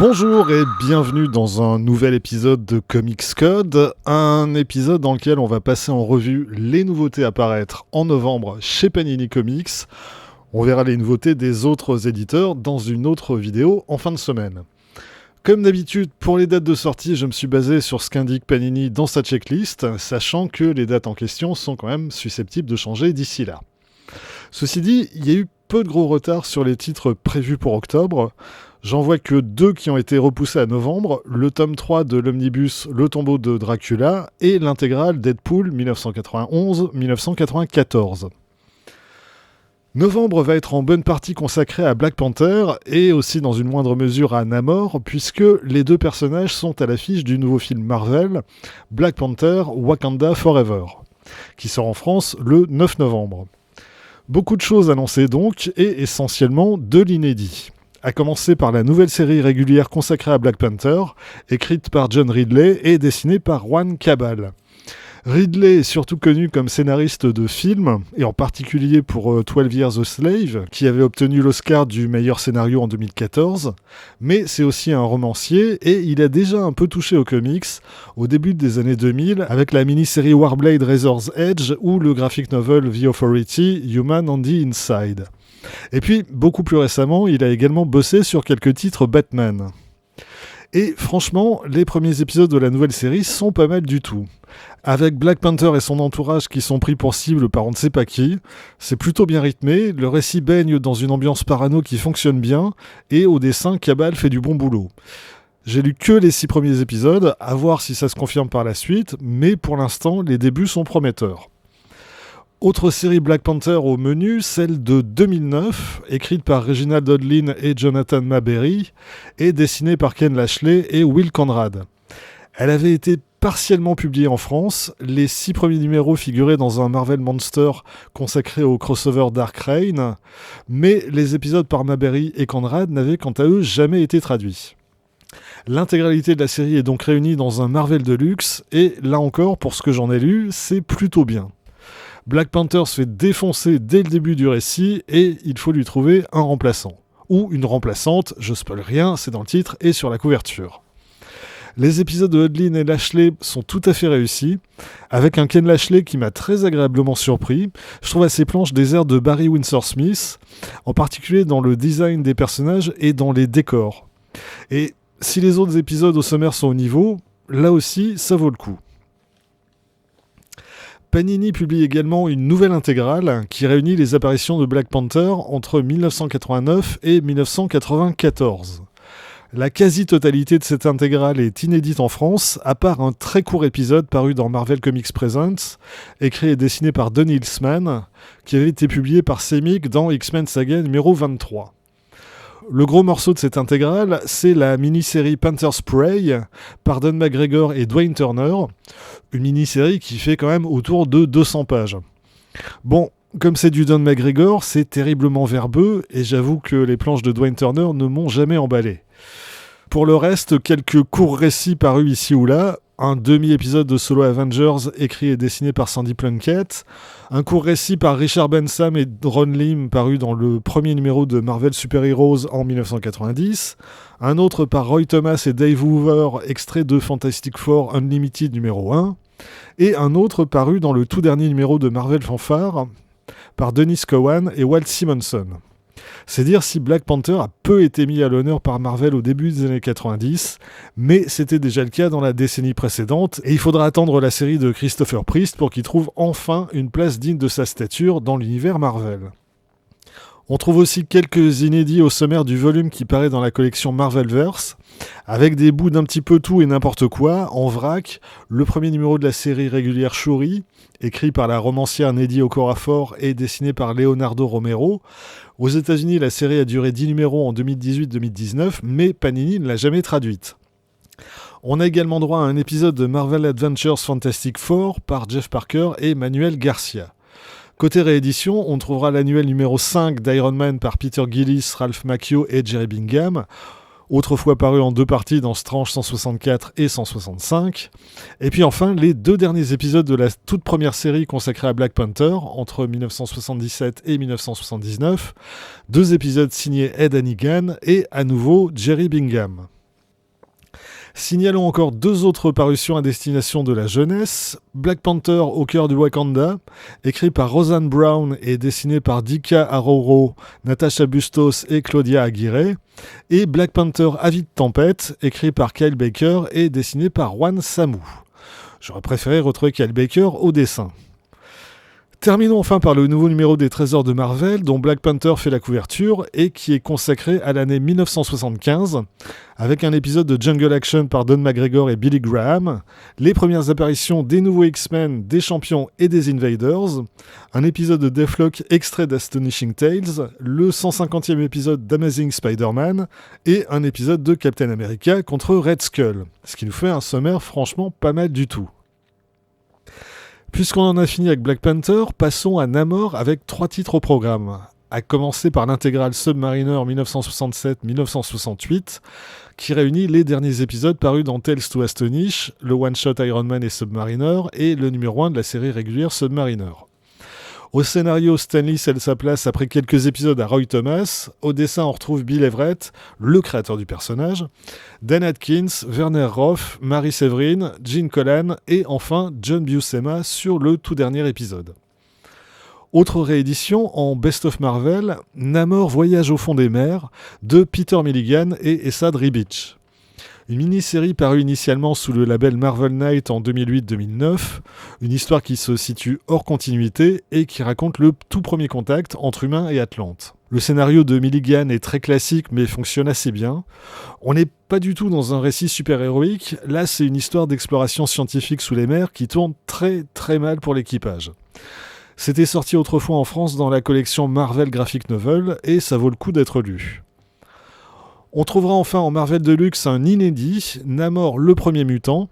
Bonjour et bienvenue dans un nouvel épisode de Comics Code, un épisode dans lequel on va passer en revue les nouveautés à paraître en novembre chez Panini Comics. On verra les nouveautés des autres éditeurs dans une autre vidéo en fin de semaine. Comme d'habitude, pour les dates de sortie, je me suis basé sur ce qu'indique Panini dans sa checklist, sachant que les dates en question sont quand même susceptibles de changer d'ici là. Ceci dit, il y a eu peu de gros retards sur les titres prévus pour octobre. J'en vois que 2 qui ont été repoussés à novembre, le tome 3 de l'omnibus Le tombeau de Dracula et l'intégrale Deadpool 1991-1994. Novembre va être en bonne partie consacré à Black Panther et aussi dans une moindre mesure à Namor, puisque les deux personnages sont à l'affiche du nouveau film Marvel, Black Panther Wakanda Forever, qui sort en France le 9 novembre. Beaucoup de choses annoncées donc, et essentiellement de l'inédit. À commencer par la nouvelle série régulière consacrée à Black Panther, écrite par John Ridley et dessinée par Juan Cabal. Ridley est surtout connu comme scénariste de films, et en particulier pour 12 Years a Slave, qui avait obtenu l'Oscar du meilleur scénario en 2014, mais c'est aussi un romancier, et il a déjà un peu touché aux comics au début des années 2000, avec la mini-série Warblade Razor's Edge ou le graphic novel The Authority, Human on the Inside. Et puis, beaucoup plus récemment, il a également bossé sur quelques titres Batman. Et franchement, les premiers épisodes de la nouvelle série sont pas mal du tout. Avec Black Panther et son entourage qui sont pris pour cible par on ne sait pas qui, c'est plutôt bien rythmé, le récit baigne dans une ambiance parano qui fonctionne bien, et au dessin, Cabal fait du bon boulot. J'ai lu que les 6 premiers épisodes, à voir si ça se confirme par la suite, mais pour l'instant, les débuts sont prometteurs. Autre série Black Panther au menu, celle de 2009, écrite par Reginald Odlin et Jonathan Maberry, et dessinée par Ken Lashley et Will Conrad. Elle avait été partiellement publiée en France, les 6 premiers numéros figuraient dans un Marvel Monster consacré au crossover Dark Reign, mais les épisodes par Maberry et Conrad n'avaient quant à eux jamais été traduits. L'intégralité de la série est donc réunie dans un Marvel Deluxe, et là encore, pour ce que j'en ai lu, c'est plutôt bien. Black Panther se fait défoncer dès le début du récit et il faut lui trouver un remplaçant. Ou une remplaçante, je spoil rien, c'est dans le titre et sur la couverture. Les épisodes de Odlin et Lashley sont tout à fait réussis, avec un Ken Lashley qui m'a très agréablement surpris. Je trouve à ses planches des airs de Barry Windsor Smith, en particulier dans le design des personnages et dans les décors. Et si les autres épisodes au sommaire sont au niveau, là aussi ça vaut le coup. Panini publie également une nouvelle intégrale qui réunit les apparitions de Black Panther entre 1989 et 1994. La quasi-totalité de cette intégrale est inédite en France, à part un très court épisode paru dans Marvel Comics Presents, écrit et dessiné par Don Hilsman, qui avait été publié par Semic dans X-Men Saga numéro 23. Le gros morceau de cette intégrale, c'est la mini-série Panther's Prey par Don McGregor et Dwayne Turner, une mini-série qui fait quand même autour de 200 pages. Bon, comme c'est du Don McGregor, c'est terriblement verbeux, et j'avoue que les planches de Dwayne Turner ne m'ont jamais emballé. Pour le reste, quelques courts récits parus ici ou là, un demi-épisode de Solo Avengers écrit et dessiné par Sandy Plunkett, un court récit par Richard Bensham et Ron Lim paru dans le premier numéro de Marvel Super Heroes en 1990, un autre par Roy Thomas et Dave Hoover, extrait de Fantastic Four Unlimited numéro 1, et un autre paru dans le tout dernier numéro de Marvel Fanfare par Dennis Cowan et Walt Simonson. C'est dire si Black Panther a peu été mis à l'honneur par Marvel au début des années 90, mais c'était déjà le cas dans la décennie précédente, et il faudra attendre la série de Christopher Priest pour qu'il trouve enfin une place digne de sa stature dans l'univers Marvel. On trouve aussi quelques inédits au sommaire du volume qui paraît dans la collection Marvelverse, avec des bouts d'un petit peu tout et n'importe quoi, en vrac, le premier numéro de la série régulière Shuri, écrit par la romancière Nnedi Okorafor et dessiné par Leonardo Romero. Aux États-Unis, la série a duré 10 numéros en 2018-2019, mais Panini ne l'a jamais traduite. On a également droit à un épisode de Marvel Adventures Fantastic Four par Jeff Parker et Manuel Garcia. Côté réédition, on trouvera l'annuel numéro 5 d'Iron Man par Peter Gillis, Ralph Macchio et Jerry Bingham, autrefois paru en 2 parties dans Strange 164 et 165. Et puis enfin, les 2 derniers épisodes de la toute première série consacrée à Black Panther, entre 1977 et 1979, 2 épisodes signés Ed Hannigan et à nouveau Jerry Bingham. Signalons encore 2 autres parutions à destination de la jeunesse. Black Panther au cœur du Wakanda, écrit par Roseanne Brown et dessiné par Dika Aroro, Natasha Bustos et Claudia Aguirre. Et Black Panther Avide Tempête, écrit par Kyle Baker et dessiné par Juan Samu. J'aurais préféré retrouver Kyle Baker au dessin. Terminons enfin par le nouveau numéro des Trésors de Marvel, dont Black Panther fait la couverture et qui est consacré à l'année 1975, avec un épisode de Jungle Action par Don McGregor et Billy Graham, les premières apparitions des nouveaux X-Men, des Champions et des Invaders, un épisode de Deathlock extrait d'Astonishing Tales, le 150e épisode d'Amazing Spider-Man et un épisode de Captain America contre Red Skull, ce qui nous fait un sommaire franchement pas mal du tout. Puisqu'on en a fini avec Black Panther, passons à Namor avec 3 titres au programme. À commencer par l'intégrale Submariner 1967-1968, qui réunit les derniers épisodes parus dans Tales to Astonish, le one-shot Iron Man et Submariner, et le numéro 1 de la série régulière Submariner. Au scénario, Stan Lee cède sa place après quelques épisodes à Roy Thomas. Au dessin, on retrouve Bill Everett, le créateur du personnage, Dan Atkins, Werner Roth, Mary Severin, Gene Colan et enfin John Buscema sur le tout dernier épisode. Autre réédition en Best of Marvel, Namor Voyage au fond des mers de Peter Milligan et Esad Ribic. Une mini-série parue initialement sous le label Marvel Knight en 2008-2009, une histoire qui se situe hors continuité et qui raconte le tout premier contact entre humains et Atlante. Le scénario de Milligan est très classique mais fonctionne assez bien. On n'est pas du tout dans un récit super-héroïque, là c'est une histoire d'exploration scientifique sous les mers qui tourne très très mal pour l'équipage. C'était sorti autrefois en France dans la collection Marvel Graphic Novel et ça vaut le coup d'être lu. On trouvera enfin en Marvel Deluxe un inédit, Namor le premier mutant,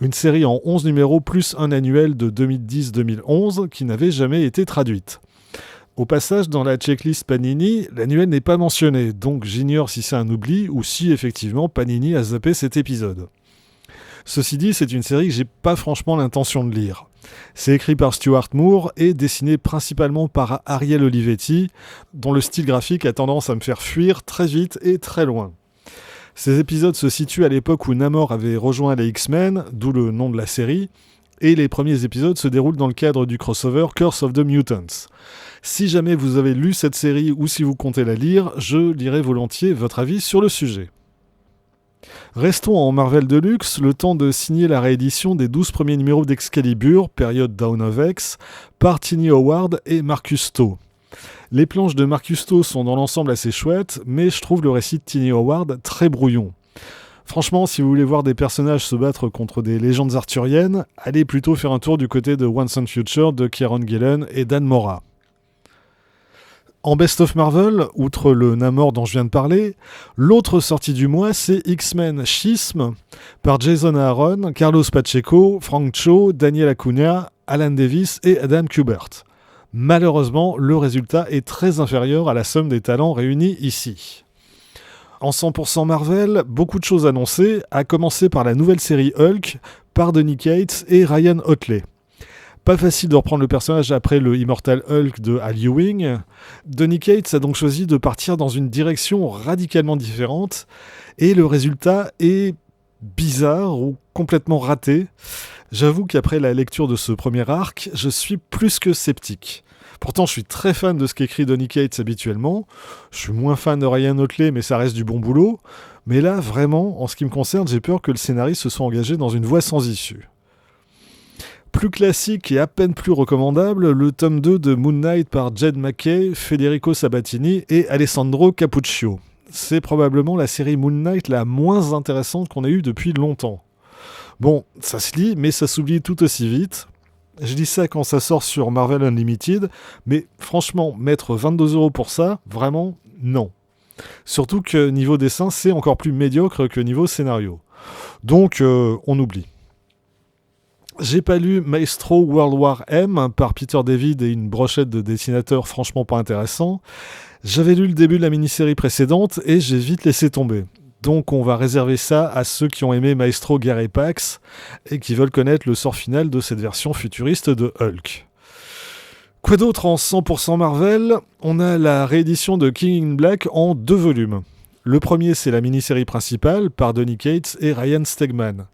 une série en 11 numéros plus un annuel de 2010-2011 qui n'avait jamais été traduite. Au passage, dans la checklist Panini, l'annuel n'est pas mentionné, donc j'ignore si c'est un oubli ou si effectivement Panini a zappé cet épisode. Ceci dit, c'est une série que j'ai pas franchement l'intention de lire. C'est écrit par Stuart Moore et dessiné principalement par Ariel Olivetti, dont le style graphique a tendance à me faire fuir très vite et très loin. Ces épisodes se situent à l'époque où Namor avait rejoint les X-Men, d'où le nom de la série, et les premiers épisodes se déroulent dans le cadre du crossover Curse of the Mutants. Si jamais vous avez lu cette série ou si vous comptez la lire, je lirai volontiers votre avis sur le sujet. Restons en Marvel Deluxe, le temps de signer la réédition des 12 premiers numéros d'Excalibur, période Dawn of X, par Tini Howard et Marcus To. Les planches de Marcus To sont dans l'ensemble assez chouettes, mais je trouve le récit de Tini Howard très brouillon. Franchement, si vous voulez voir des personnages se battre contre des légendes arthuriennes, allez plutôt faire un tour du côté de Once and Future de Kieron Gillen et Dan Mora. En Best of Marvel, outre le Namor dont je viens de parler, l'autre sortie du mois, c'est X-Men Schisme par Jason Aaron, Carlos Pacheco, Frank Cho, Daniel Acuna, Alan Davis et Adam Kubert. Malheureusement, le résultat est très inférieur à la somme des talents réunis ici. En 100% Marvel, beaucoup de choses annoncées, à commencer par la nouvelle série Hulk par Donny Cates et Ryan Otley. Pas facile de reprendre le personnage après le Immortal Hulk de Al Ewing. Donny Cates a donc choisi de partir dans une direction radicalement différente et le résultat est bizarre ou complètement raté. J'avoue qu'après la lecture de ce premier arc, je suis plus que sceptique. Pourtant, je suis très fan de ce qu'écrit Donny Cates habituellement. Je suis moins fan de Ryan Otley, mais ça reste du bon boulot. Mais là, vraiment, en ce qui me concerne, j'ai peur que le scénariste se soit engagé dans une voie sans issue. Plus classique et à peine plus recommandable, le tome 2 de Moon Knight par Jed MacKay, Federico Sabatini et Alessandro Cappuccio. C'est probablement la série Moon Knight la moins intéressante qu'on ait eue depuis longtemps. Bon, ça se lit, mais ça s'oublie tout aussi vite. Je dis ça quand ça sort sur Marvel Unlimited, mais franchement, mettre 22€ pour ça, vraiment, non. Surtout que niveau dessin, c'est encore plus médiocre que niveau scénario. Donc, on oublie. J'ai pas lu Maestro World War M par Peter David et une brochette de dessinateurs franchement pas intéressants. J'avais lu le début de la mini-série précédente et j'ai vite laissé tomber. Donc on va réserver ça à ceux qui ont aimé Maestro Guerre et Pax et qui veulent connaître le sort final de cette version futuriste de Hulk. Quoi d'autre en 100% Marvel ? On a la réédition de King in Black en 2 volumes. Le premier, c'est la mini-série principale par Donny Cates et Ryan Stegman.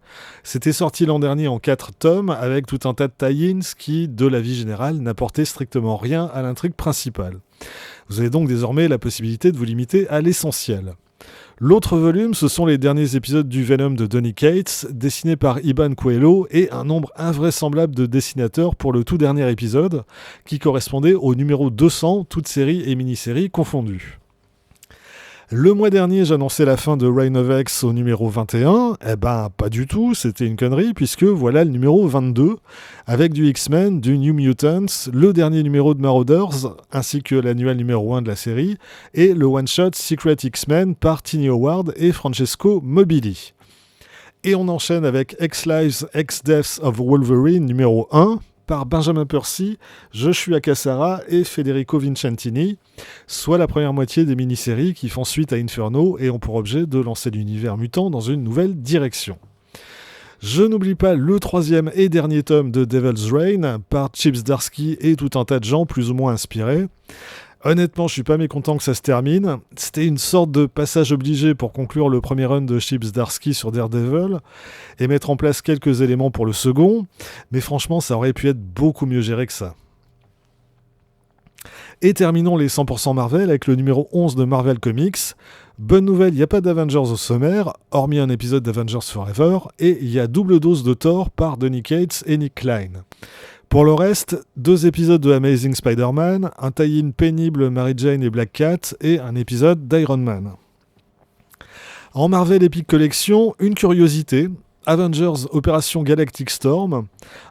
C'était sorti l'an dernier en 4 tomes avec tout un tas de tie-ins qui, de la vie générale, n'apportaient strictement rien à l'intrigue principale. Vous avez donc désormais la possibilité de vous limiter à l'essentiel. L'autre volume, ce sont les derniers épisodes du Venom de Donny Cates, dessinés par Iban Coelho et un nombre invraisemblable de dessinateurs pour le tout dernier épisode, qui correspondait au numéro 200, toutes séries et mini-séries confondues. Le mois dernier, j'annonçais la fin de Reign of X au numéro 21. Eh ben, pas du tout, c'était une connerie, puisque voilà le numéro 22, avec du X-Men, du New Mutants, le dernier numéro de Marauders, ainsi que l'annuel numéro 1 de la série, et le one-shot Secret X-Men par Tini Howard et Francesco Mobili. Et on enchaîne avec X-Lives, X-Deaths of Wolverine numéro 1, par Benjamin Percy, Joshua Cassara et Federico Vincentini, soit la première moitié des mini-séries qui font suite à Inferno et ont pour objet de lancer l'univers mutant dans une nouvelle direction. Je n'oublie pas le troisième et dernier tome de Devil's Reign par Chip Zdarsky et tout un tas de gens plus ou moins inspirés. Honnêtement, je suis pas mécontent que ça se termine. C'était une sorte de passage obligé pour conclure le premier run de Chip Zdarsky sur Daredevil et mettre en place quelques éléments pour le second, mais franchement, ça aurait pu être beaucoup mieux géré que ça. Et terminons les 100% Marvel avec le numéro 11 de Marvel Comics. Bonne nouvelle, il n'y a pas d'Avengers au sommaire, hormis un épisode d'Avengers Forever, et il y a double dose de Thor par Donny Cates et Nick Klein. Pour le reste, 2 épisodes de Amazing Spider-Man, un tie-in pénible Mary Jane et Black Cat et un épisode d'Iron Man. En Marvel Epic Collection, une curiosité, Avengers Opération Galactic Storm,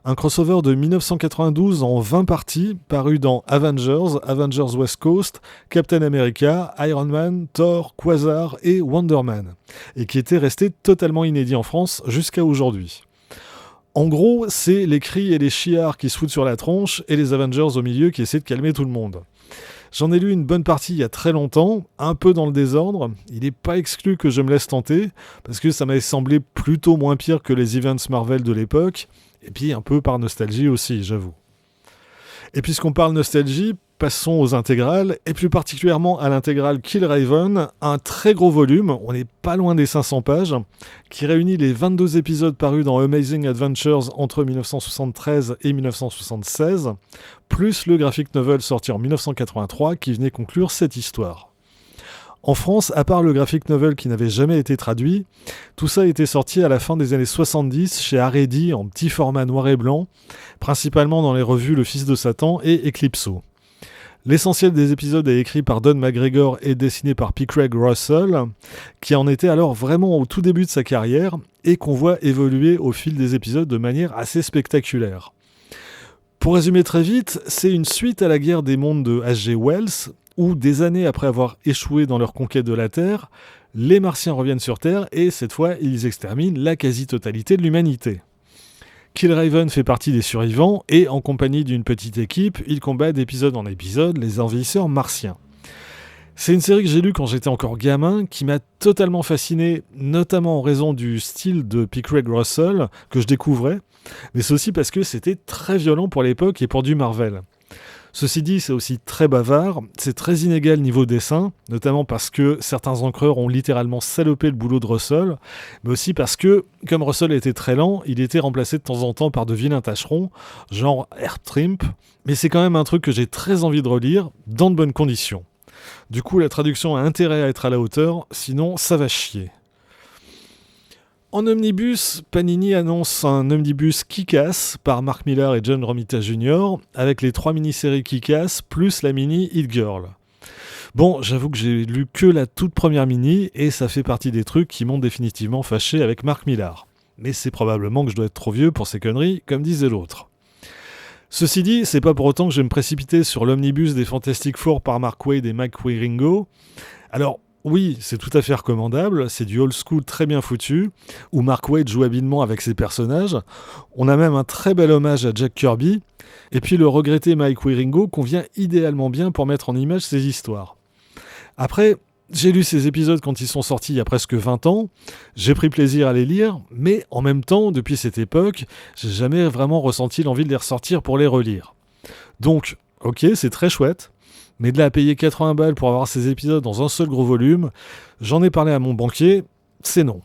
un crossover de 1992 en 20 parties, paru dans Avengers, Avengers West Coast, Captain America, Iron Man, Thor, Quasar et Wonder Man, et qui était resté totalement inédit en France jusqu'à aujourd'hui. En gros, c'est les cris et les chiards qui se foutent sur la tronche et les Avengers au milieu qui essaient de calmer tout le monde. J'en ai lu une bonne partie il y a très longtemps, un peu dans le désordre. Il n'est pas exclu que je me laisse tenter, parce que ça m'avait semblé plutôt moins pire que les events Marvel de l'époque, et puis un peu par nostalgie aussi, j'avoue. Et puisqu'on parle nostalgie, passons aux intégrales, et plus particulièrement à l'intégrale Killraven, un très gros volume, on n'est pas loin des 500 pages, qui réunit les 22 épisodes parus dans Amazing Adventures entre 1973 et 1976, plus le graphic novel sorti en 1983 qui venait conclure cette histoire. En France, à part le graphic novel qui n'avait jamais été traduit, tout ça était sorti à la fin des années 70 chez Aredi en petit format noir et blanc, principalement dans les revues Le Fils de Satan et Eclipso. L'essentiel des épisodes est écrit par Don McGregor et dessiné par P. Craig Russell, qui en était alors vraiment au tout début de sa carrière et qu'on voit évoluer au fil des épisodes de manière assez spectaculaire. Pour résumer très vite, c'est une suite à la guerre des mondes de H.G. Wells, où des années après avoir échoué dans leur conquête de la Terre, les Martiens reviennent sur Terre et cette fois ils exterminent la quasi-totalité de l'humanité. Killraven fait partie des survivants et en compagnie d'une petite équipe, il combat d'épisode en épisode les envahisseurs martiens. C'est une série que j'ai lue quand j'étais encore gamin, qui m'a totalement fasciné, notamment en raison du style de P. Craig Russell que je découvrais, mais c'est aussi parce que c'était très violent pour l'époque et pour du Marvel. Ceci dit, c'est aussi très bavard, c'est très inégal niveau dessin, notamment parce que certains encreurs ont littéralement salopé le boulot de Russell, mais aussi parce que, comme Russell était très lent, il était remplacé de temps en temps par de vilains tâcherons, genre Airtrimp, mais c'est quand même un truc que j'ai très envie de relire, dans de bonnes conditions. Du coup, la traduction a intérêt à être à la hauteur, sinon ça va chier. En omnibus, Panini annonce un omnibus Kick-Ass par Mark Millar et John Romita Jr. avec les 3 mini-séries Kick-Ass plus la mini Hit Girl. Bon, j'avoue que j'ai lu que la toute première mini et ça fait partie des trucs qui m'ont définitivement fâché avec Mark Millar. Mais c'est probablement que je dois être trop vieux pour ces conneries, comme disait l'autre. Ceci dit, c'est pas pour autant que je vais me précipiter sur l'omnibus des Fantastic Four par Mark Waid et Mike Wieringo. Alors, oui, c'est tout à fait recommandable, c'est du old school très bien foutu, où Mark Waid joue habilement avec ses personnages. On a même un très bel hommage à Jack Kirby, et puis le regretté Mike Wieringo convient idéalement bien pour mettre en image ces histoires. Après, j'ai lu ces épisodes quand ils sont sortis il y a presque 20 ans, j'ai pris plaisir à les lire, mais en même temps, depuis cette époque, j'ai jamais vraiment ressenti l'envie de les ressortir pour les relire. Donc, ok, c'est très chouette, Mais de là à payer 80 balles pour avoir ces épisodes dans un seul gros volume, j'en ai parlé à mon banquier, c'est non.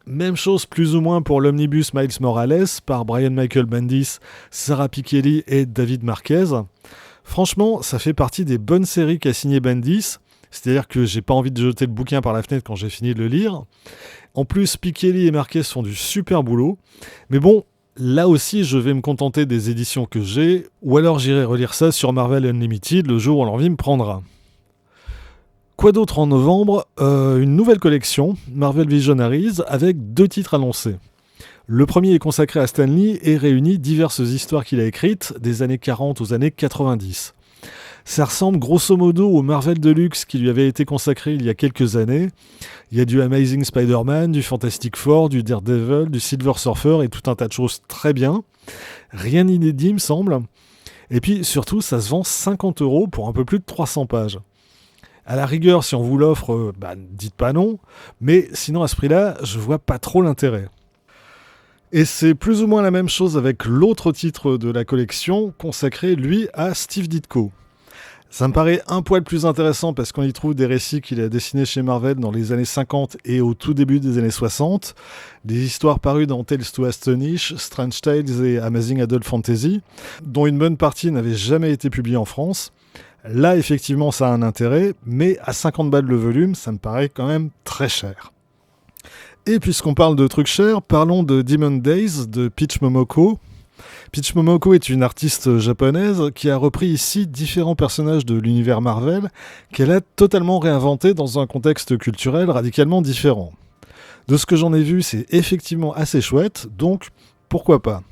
Même chose plus ou moins pour l'omnibus Miles Morales par Brian Michael Bendis, Sarah Pichelli et David Marquez. Franchement, ça fait partie des bonnes séries qu'a signé Bendis, c'est-à-dire que j'ai pas envie de jeter le bouquin par la fenêtre quand j'ai fini de le lire. En plus, Pichelli et Marquez font du super boulot, mais bon, là aussi, je vais me contenter des éditions que j'ai, ou alors j'irai relire ça sur Marvel Unlimited le jour où l'envie me prendra. Quoi d'autre en novembre ? Une nouvelle collection, Marvel Visionaries, avec 2 titres annoncés. Le premier est consacré à Stan Lee et réunit diverses histoires qu'il a écrites, des années 40 aux années 90. Ça ressemble grosso modo au Marvel Deluxe qui lui avait été consacré il y a quelques années. Il y a du Amazing Spider-Man, du Fantastic Four, du Daredevil, du Silver Surfer et tout un tas de choses très bien. Rien d'inédit me semble. Et puis surtout, ça se vend 50 € pour un peu plus de 300 pages. À la rigueur, si on vous l'offre, dites pas non, mais sinon à ce prix-là, je vois pas trop l'intérêt. Et c'est plus ou moins la même chose avec l'autre titre de la collection, consacré lui à Steve Ditko. Ça me paraît un poil plus intéressant parce qu'on y trouve des récits qu'il a dessinés chez Marvel dans les années 50 et au tout début des années 60, des histoires parues dans Tales to Astonish, Strange Tales et Amazing Adult Fantasy, dont une bonne partie n'avait jamais été publiée en France. Là, effectivement, ça a un intérêt, mais à 50 balles le volume, ça me paraît quand même très cher. Et puisqu'on parle de trucs chers, parlons de Demon Days de Peach Momoko. Peach Momoko est une artiste japonaise qui a repris ici différents personnages de l'univers Marvel qu'elle a totalement réinventés dans un contexte culturel radicalement différent. De ce que j'en ai vu, c'est effectivement assez chouette, donc pourquoi pas.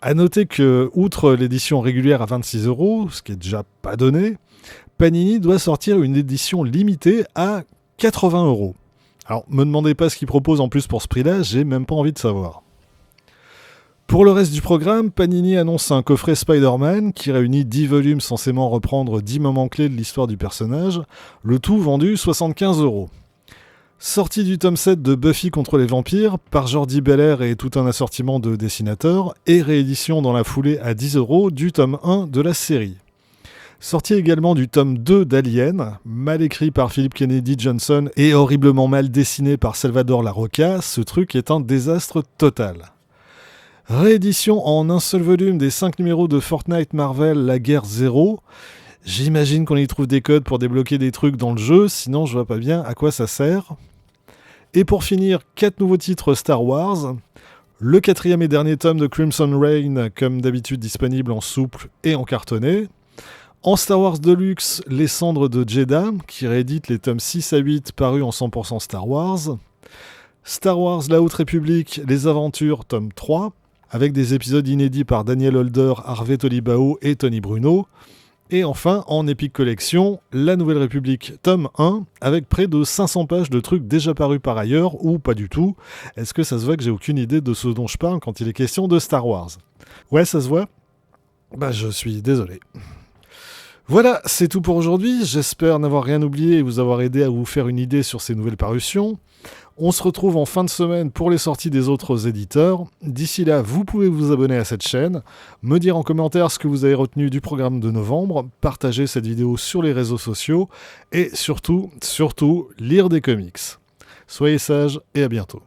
A noter que, outre l'édition régulière à 26 €, ce qui est déjà pas donné, Panini doit sortir une édition limitée à 80 €. Alors, me demandez pas ce qu'ils proposent en plus pour ce prix-là, j'ai même pas envie de savoir. Pour le reste du programme, Panini annonce un coffret Spider-Man qui réunit 10 volumes censément reprendre 10 moments clés de l'histoire du personnage, le tout vendu 75 €. Sortie du tome 7 de Buffy contre les vampires par Jordi Belair et tout un assortiment de dessinateurs, et réédition dans la foulée à 10 € du tome 1 de la série. Sortie également du tome 2 d'Alien, mal écrit par Philip Kennedy Johnson et horriblement mal dessiné par Salvador Larroca, ce truc est un désastre total. Réédition en un seul volume des 5 numéros de Fortnite Marvel La Guerre 0. J'imagine qu'on y trouve des codes pour débloquer des trucs dans le jeu, sinon je vois pas bien à quoi ça sert. Et pour finir, 4 nouveaux titres Star Wars. Le 4e et dernier tome de Crimson Reign, comme d'habitude disponible en souple et en cartonné. En Star Wars Deluxe, Les Cendres de Jedha, qui réédite les tomes 6 à 8 parus en 100% Star Wars. Star Wars La Haute République, Les Aventures, tome 3, avec des épisodes inédits par Daniel Holder, Harvey Tolibao et Tony Bruno. Et enfin, en Epic Collection, La Nouvelle République, tome 1, avec près de 500 pages de trucs déjà parus par ailleurs, ou pas du tout. Est-ce que ça se voit que j'ai aucune idée de ce dont je parle quand il est question de Star Wars ? Ouais, ça se voit ? Je suis désolé. Voilà, c'est tout pour aujourd'hui. J'espère n'avoir rien oublié et vous avoir aidé à vous faire une idée sur ces nouvelles parutions. On se retrouve en fin de semaine pour les sorties des autres éditeurs. D'ici là, vous pouvez vous abonner à cette chaîne, me dire en commentaire ce que vous avez retenu du programme de novembre, partager cette vidéo sur les réseaux sociaux et surtout, lire des comics. Soyez sages et à bientôt.